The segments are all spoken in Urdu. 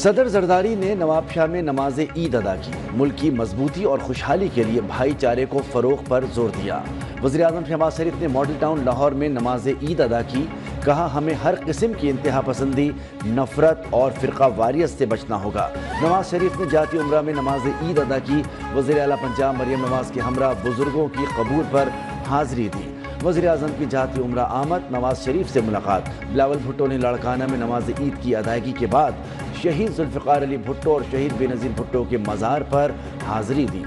صدر زرداری نے نوابشاہ میں نماز عید ادا کی۔ ملک کی مضبوطی اور خوشحالی کے لیے بھائی چارے کو فروغ پر زور دیا۔ وزیر اعظم شہباز شریف نے ماڈل ٹاؤن لاہور میں نماز عید ادا کی۔ کہا ہمیں ہر قسم کی انتہا پسندی، نفرت اور فرقہ واریت سے بچنا ہوگا۔ نواز شریف نے جاتی عمرہ میں نماز عید ادا کی۔ وزیر اعلیٰ پنجاب مریم نواز کے ہمراہ بزرگوں کی قبور پر حاضری دی۔ وزیر اعظم کی جاتی عمرہ آمد، نواز شریف سے ملاقات۔ بلاول بھٹو نے لاڑکانہ میں نماز عید کی ادائیگی کے بعد شہید ذوالفقار علی بھٹو اور شہید بے نظیر بھٹو کے مزار پر حاضری دی۔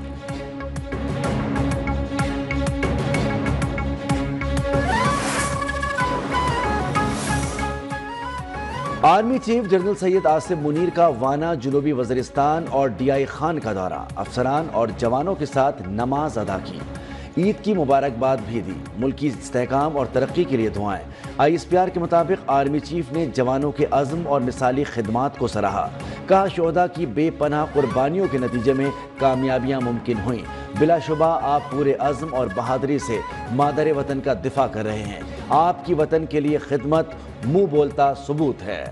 آرمی چیف جنرل سید آصف منیر کا وانا، جنوبی وزیرستان اور ڈی آئی خان کا دورہ۔ افسران اور جوانوں کے ساتھ نماز ادا کی، عید کی مبارکباد بھی دی۔ ملکی استحکام اور ترقی کے لیے دعائیں۔ آئی ایس پی آر کے مطابق آرمی چیف نے جوانوں کے عزم اور مثالی خدمات کو سراہا۔ کہا شہداء کی بے پناہ قربانیوں کے نتیجے میں کامیابیاں ممکن ہوئیں۔ بلا شبہ آپ پورے عزم اور بہادری سے مادر وطن کا دفاع کر رہے ہیں۔ آپ کی وطن کے لیے خدمت منہ بولتا ثبوت ہے۔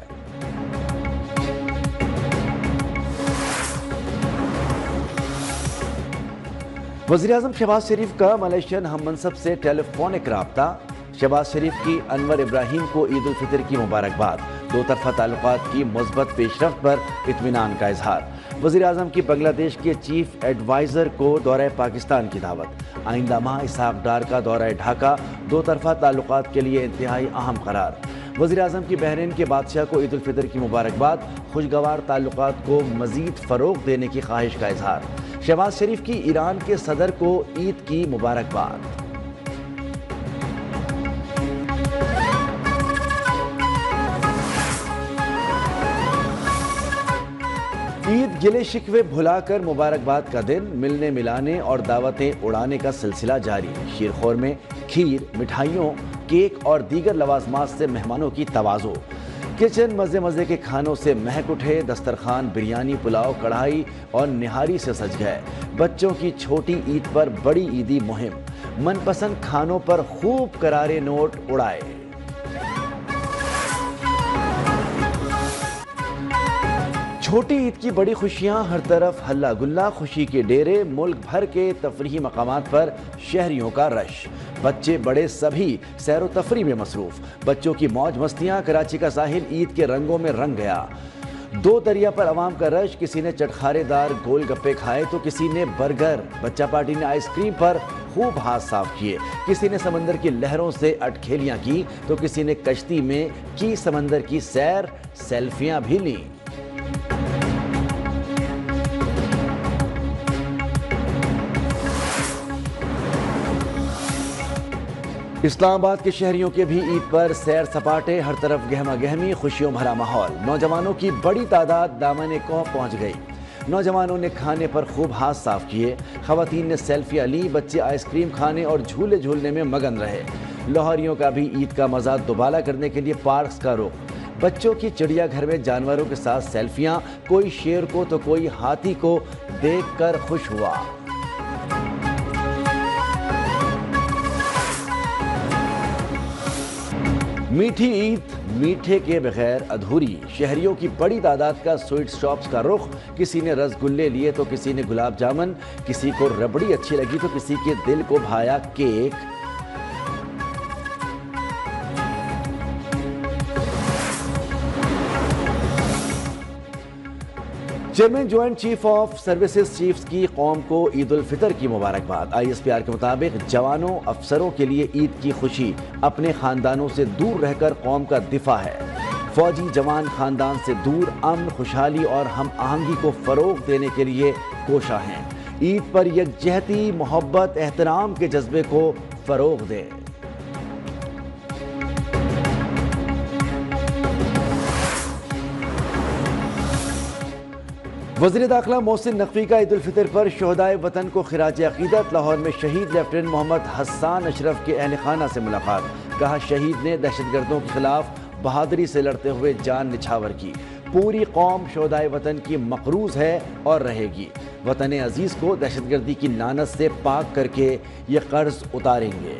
وزیراعظم شہباز شریف کا ملیشین ہم منصب سے ٹیلی فونک رابطہ۔ شہباز شریف کی انور ابراہیم کو عید الفطر کی مبارکباد۔ دو طرفہ تعلقات کی مثبت پیش رفت پر اطمینان کا اظہار۔ وزیر اعظم کی بنگلہ دیش کے چیف ایڈوائزر کو دورہ پاکستان کی دعوت۔ آئندہ ماہ اسحاق ڈار کا دورہ ڈھاکہ دو طرفہ تعلقات کے لیے انتہائی اہم قرار۔ وزیر اعظم کی بحرین کے بادشاہ کو عید الفطر کی مبارکباد۔ خوشگوار تعلقات کو مزید فروغ دینے کی خواہش کا اظہار۔ شہباز شریف کی ایران کے صدر کو عید کی مبارکباد۔ عید گلے شکوے بھلا کر مبارکباد کا دن، ملنے ملانے اور دعوتیں اڑانے کا سلسلہ جاری۔ شیرخور میں کھیر، مٹھائیوں، کیک اور دیگر لوازمات سے مہمانوں کی تواضع۔ کچن مزے مزے کے کھانوں سے مہک اٹھے، دسترخوان بریانی، پلاؤ، کڑھائی اور نہاری سے سج گئے۔ بچوں کی چھوٹی عید پر بڑی عیدی مہم، من پسند کھانوں پر خوب کرارے نوٹ اڑائے۔ چھوٹی عید کی بڑی خوشیاں، ہر طرف ہلہ گلہ، خوشی کے ڈیرے، ملک بھر کے تفریحی مقامات پر شہریوں کا رش۔ بچے بڑے سبھی سیر و تفریح میں مصروف۔ بچوں کی موج مستیاں، کراچی کا ساحل عید کے رنگوں میں رنگ گیا۔ دو دریا پر عوام کا رش، کسی نے چٹخارے دار گول گپے کھائے تو کسی نے برگر۔ بچہ پارٹی نے آئس کریم پر خوب ہاتھ صاف کیے۔ کسی نے سمندر کی لہروں سے اٹکھیلیاں کی تو کسی نے کشتی میں کی سمندر کی سیر، سیلفیاں بھی لیں۔ اسلام آباد کے شہریوں کے بھی عید پر سیر سپاٹے، ہر طرف گہما گہمی، خوشیوں بھرا ماحول۔ نوجوانوں کی بڑی تعداد دامن کوہ پہنچ گئی۔ نوجوانوں نے کھانے پر خوب ہاتھ صاف کیے، خواتین نے سیلفیاں لی، بچے آئس کریم کھانے اور جھولے جھولنے میں مگن رہے۔ لاہوریوں کا بھی عید کا مزہ دوبالا کرنے کے لیے پارکس کا رخ۔ بچوں کی چڑیا گھر میں جانوروں کے ساتھ سیلفیاں، کوئی شیر کو تو کوئی ہاتھی کو دیکھ کر خوش ہوا۔ میٹھی عید میٹھے کے بغیر ادھوری، شہریوں کی بڑی تعداد کا سویٹ شاپس کا رخ۔ کسی نے رس گلے لیے تو کسی نے گلاب جامن، کسی کو ربڑی اچھی لگی تو کسی کے دل کو بھایا cake. Chairman joint chief of services chiefs کی قوم کو عید الفطر کی مبارکباد۔ آئی ایس پی آر کے مطابق جوانوں، افسروں کے لیے عید کی خوشی اپنے خاندانوں سے دور رہ کر قوم کا دفاع ہے۔ فوجی جوان خاندان سے دور، امن، خوشحالی اور ہم آہنگی کو فروغ دینے کے لیے کوشاں ہیں۔ عید پر یکجہتی، محبت، احترام کے جذبے کو فروغ دیں۔ وزیر داخلہ محسن نقوی کا عید الفطر پر شہدائے وطن کو خراج عقیدت۔ لاہور میں شہید لیفٹیننٹ محمد حسان اشرف کے اہل خانہ سے ملاقات۔ کہا شہید نے دہشت گردوں کے خلاف بہادری سے لڑتے ہوئے جان نچھاور کی۔ پوری قوم شہدائے وطن کی مقروض ہے اور رہے گی۔ وطن عزیز کو دہشت گردی کی لعنت سے پاک کر کے یہ قرض اتاریں گے۔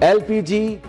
LPG